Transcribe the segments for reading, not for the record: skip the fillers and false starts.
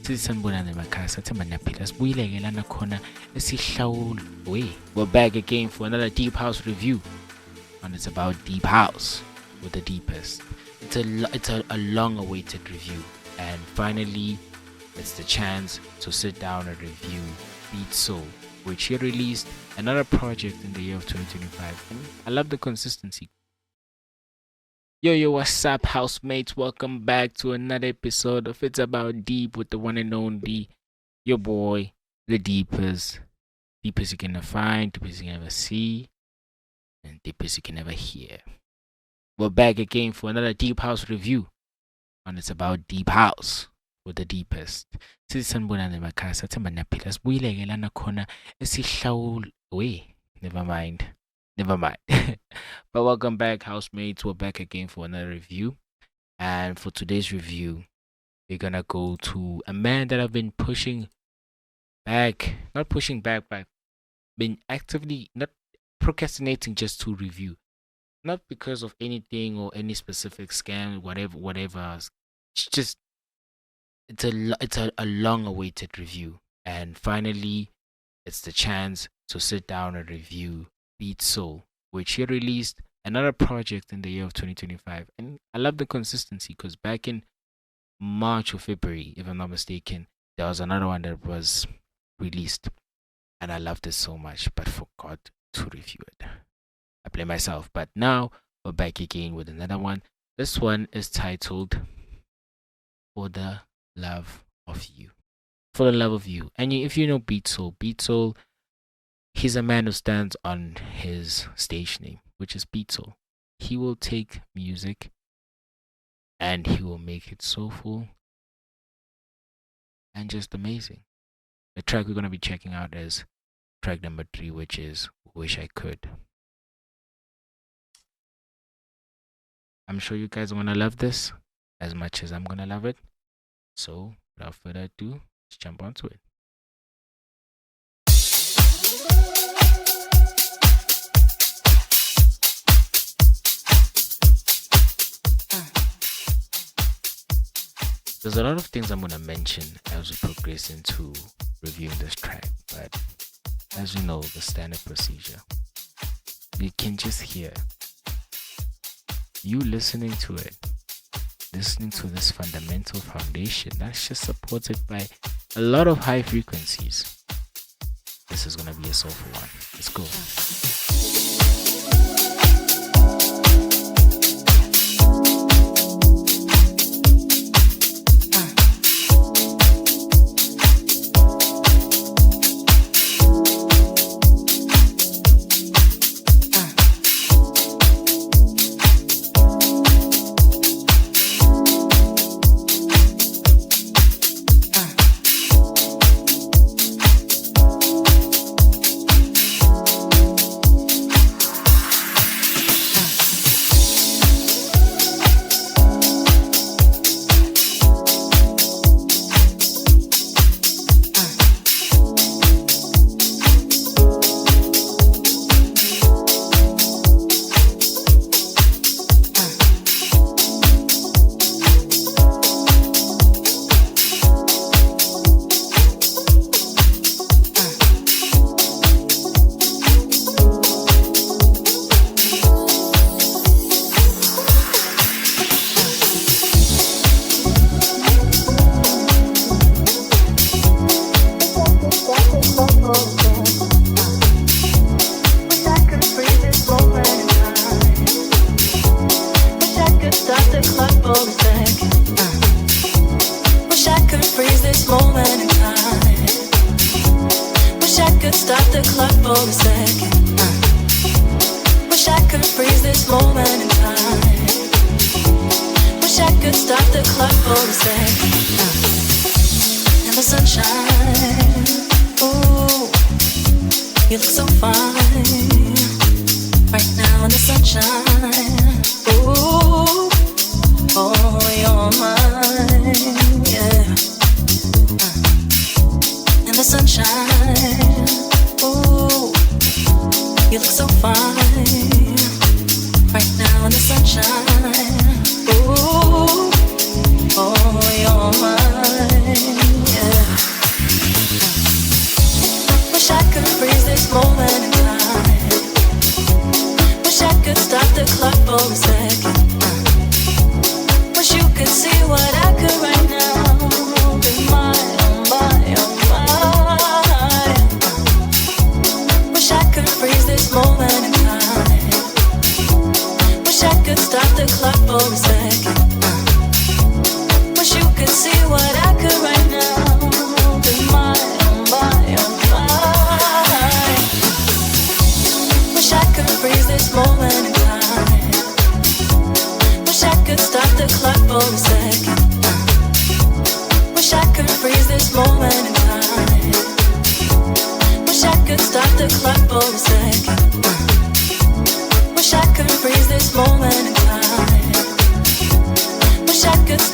Sisanibonani emakhaya sathemba niyaphila sibuyile-ke lana khona esihlawulo. We're back again for another Deep House review, and it's about Deep House with the deepest. It's a long-awaited review, and finally it's the chance to sit down and review Beat Soul, which he released another project in the year of 2025, and I love the consistency. Yo, what's up, housemates? Welcome back to another episode of It's About Deep with the one and only, your boy, the deepest. Deepest you can ever find, deepest you can ever see, and deepest you can ever hear. We're back again for another Deep House review, and it's about Deep House with the deepest. Sisanibonani emakhaya sathemba niyaphila sibuyile-ke lana khona esihlawulo. Never mind. But welcome back, housemates. We're back again for another review. And for today's review, we're gonna go to a man that I've been not pushing back, but been actively not procrastinating just to review. Not because of anything or any specific scam, whatever. It's a long-awaited review. And finally, it's the chance to sit down and review Beat Soul, which he released another project in the year of 2025. And I love the consistency because back in March or February, if I'm not mistaken, there was another one that was released. And I loved it so much, but forgot to review it. I blame myself. But now we're back again with another one. This one is titled For the Love of You. For the Love of You. And if you know Beat Soul, he's a man who stands on his stage name, which is Beat Soul. He will take music and he will make it soulful and just amazing. The track we're going to be checking out is track number 3, which is Wish I Could. I'm sure you guys are going to love this as much as I'm going to love it. So, without further ado, let's jump onto it. There's a lot of things I'm going to mention as we progress into reviewing this track, but as you know, the standard procedure, you can just hear you listening to this fundamental foundation that's just supported by a lot of high frequencies. This is going to be a soulful one. Let's go. Ooh, oh, you're mine.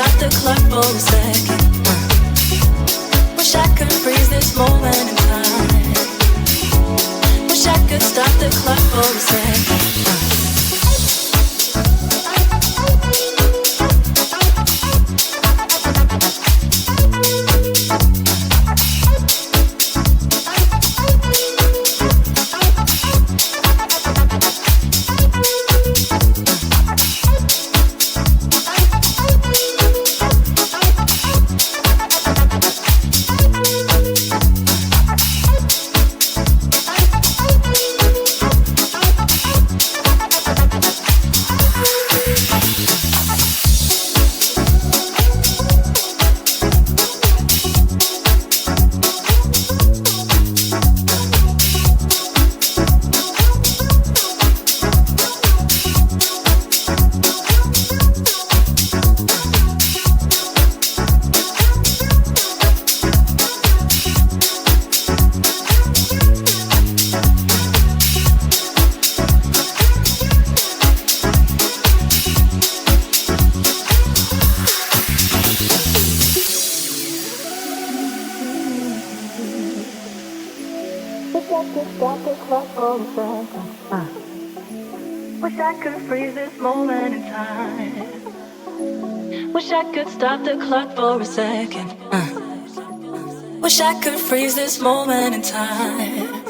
stop the clock for a second. Wish I could freeze this moment in time. Wish I could stop the clock for a second. Wish I could freeze this moment in time. Wish I could stop the clock for a second. Wish I could freeze this moment in time.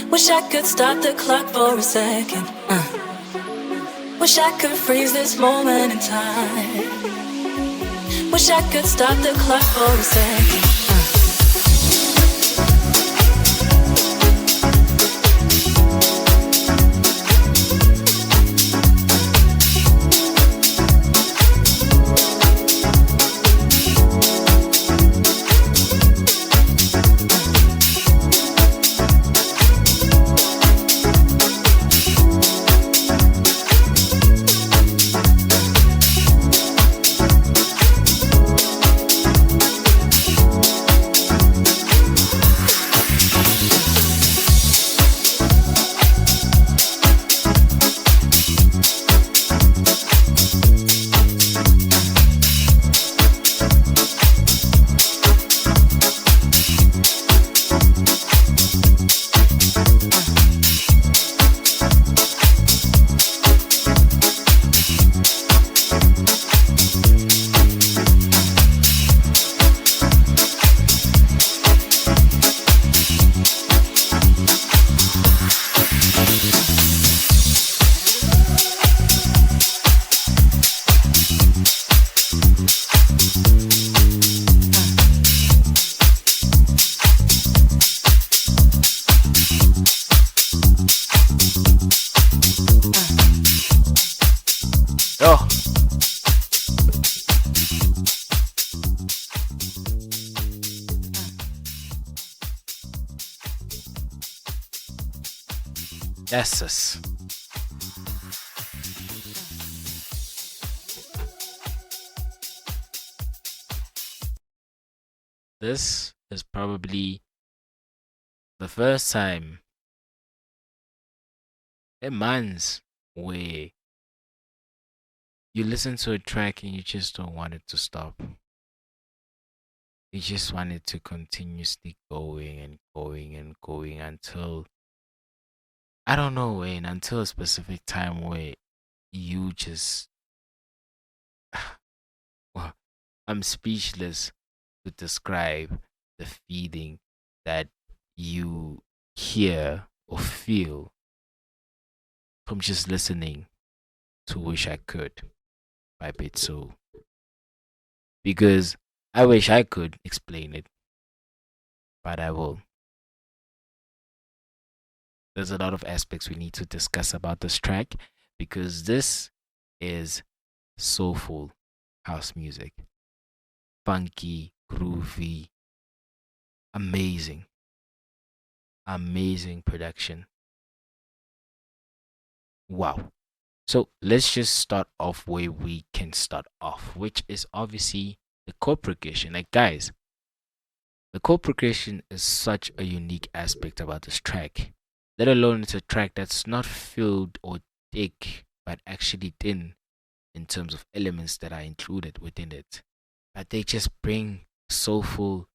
Wish I could stop the clock for a second. Wish I could freeze this moment in time. Wish I could stop the clock for a second. Yes. This is probably the first time in months where you listen to a track and you just don't want it to stop. You just want it to continuously going and going and going until, I don't know, Wayne, until a specific time where you just, well, I'm speechless to describe the feeling that you hear or feel from just listening to Wish I Could by Bitso. Because I wish I could explain it, but I will. There's a lot of aspects we need to discuss about this track because this is soulful house music. Funky, groovy, amazing. Amazing production. Wow. So let's just start off where we can start off, which is obviously the chord progression. Like, guys, the chord progression is such a unique aspect about this track. Let alone it's a track that's not filled or thick, but actually thin in terms of elements that are included within it, but they just bring soulful,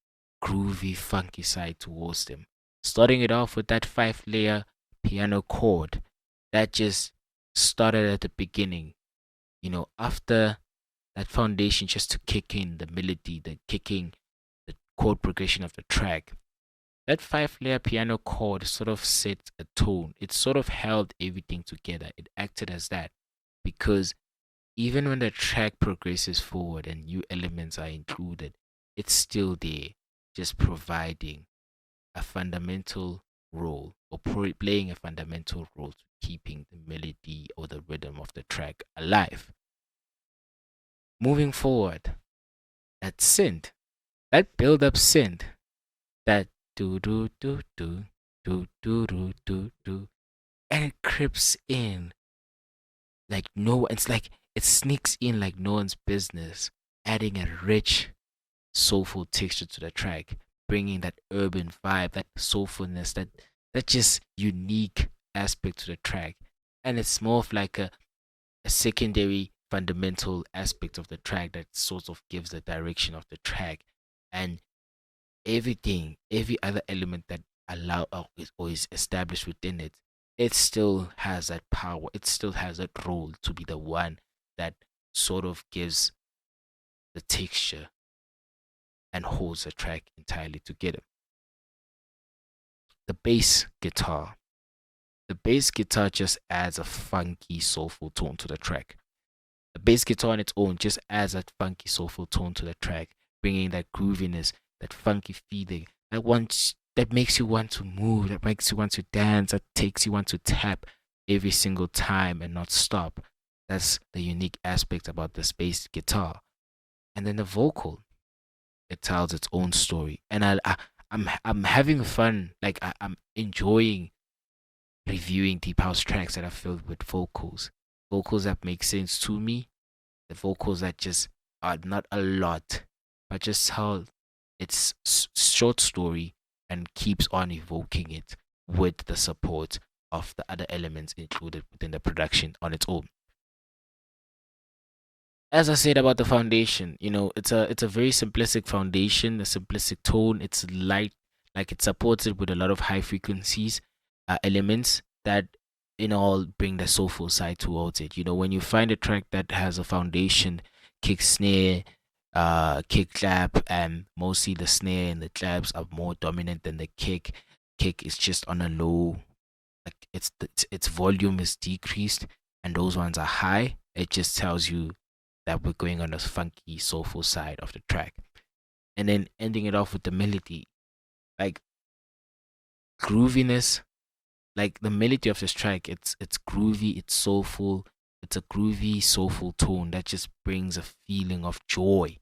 groovy, funky side towards them. Starting it off with that 5 layer piano chord that just started at the beginning, after that foundation just to kick in the melody, the chord progression of the track. That 5 layer piano chord sort of set a tone. It sort of held everything together. It acted as that because even when the track progresses forward and new elements are included, it's still there, just providing a fundamental role or playing a fundamental role to keeping the melody or the rhythm of the track alive. Moving forward, that synth, that build up synth, that do do do do do do do do do, and it creeps in like no, it's like it sneaks in like no one's business, adding a rich, soulful texture to the track, bringing that urban vibe, that soulfulness, that just unique aspect to the track, and it's more of like a secondary fundamental aspect of the track that sort of gives the direction of the track, and every other element that allow or is established within it, it still has that power, it still has that role to be the one that sort of gives the texture and holds the track entirely together. The bass guitar. The bass guitar just adds a funky, soulful tone to the track. The bass guitar on its own just adds that funky, soulful tone to the track, bringing that grooviness, that funky feeling that makes you want to move, that makes you want to dance, that takes you want to tap every single time and not stop. That's the unique aspect about the bass guitar. And then the vocal, it tells its own story, and I'm having fun. Like I'm enjoying reviewing deep house tracks that are filled with vocals that make sense to me, the vocals that just are not a lot, but just how it's short story and keeps on evoking it with the support of the other elements included within the production on its own. As I said about the foundation, it's a very simplistic foundation, a simplistic tone. It's light, like it's supported with a lot of high frequencies, elements that all bring the soulful side towards it. When you find a track that has a foundation, kick, snare, kick, clap, and mostly the snare and the claps are more dominant than the kick. Kick is just on a low, like its volume is decreased, and those ones are high. It just tells you that we're going on a funky, soulful side of the track. And then ending it off with the melody, like grooviness, like the melody of this track, it's groovy, it's soulful, it's a groovy, soulful tone that just brings a feeling of joy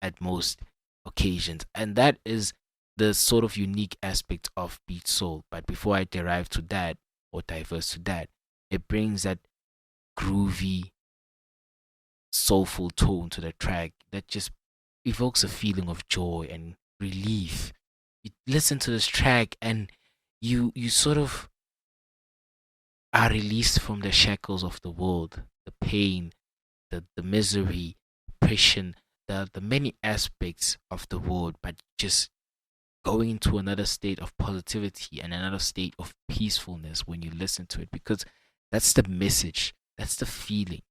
at most occasions. And that is the sort of unique aspect of beat soul. But before I derive to that or diverse to that, it brings that groovy, soulful tone to the track that just evokes a feeling of joy and relief. You listen to this track and you sort of are released from the shackles of the world, the pain, the misery, oppression, the many aspects of the world, but just going into another state of positivity and another state of peacefulness when you listen to it, because that's the message, that's the feeling,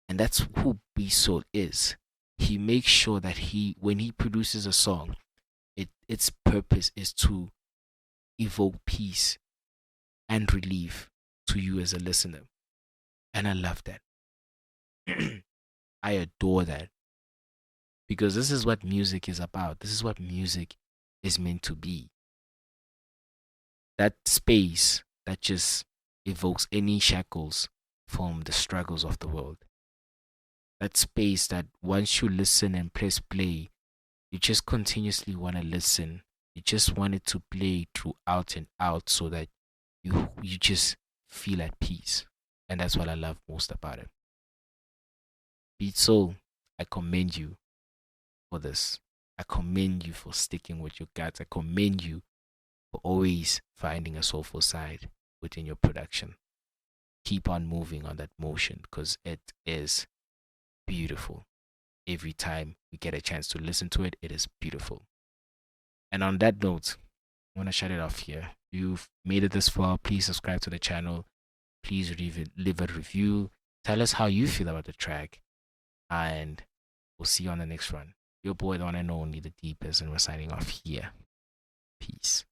and that's who B Soul is. He makes sure that when he produces a song, its purpose is to evoke peace and relief to you as a listener. And I love that. I adore that. Because this is what music is about. This is what music is meant to be. That space that just evokes any shackles from the struggles of the world. That space that once you listen and press play, you just continuously want to listen. You just want it to play throughout and out so that you just feel at peace. And that's what I love most about it. Beat Soul, I commend you for this. I commend you for sticking with your guts. I commend you for always finding a soulful side within your production. Keep on moving on that motion because it is beautiful. Every time we get a chance to listen to it, it is beautiful. And on that note, I want to shut it off here. If you've made it this far, please subscribe to the channel. Please leave a review. Tell us how you feel about the track. And we'll see you on the next one. Your boy, the one and only, the deepest, and we're signing off here. Peace.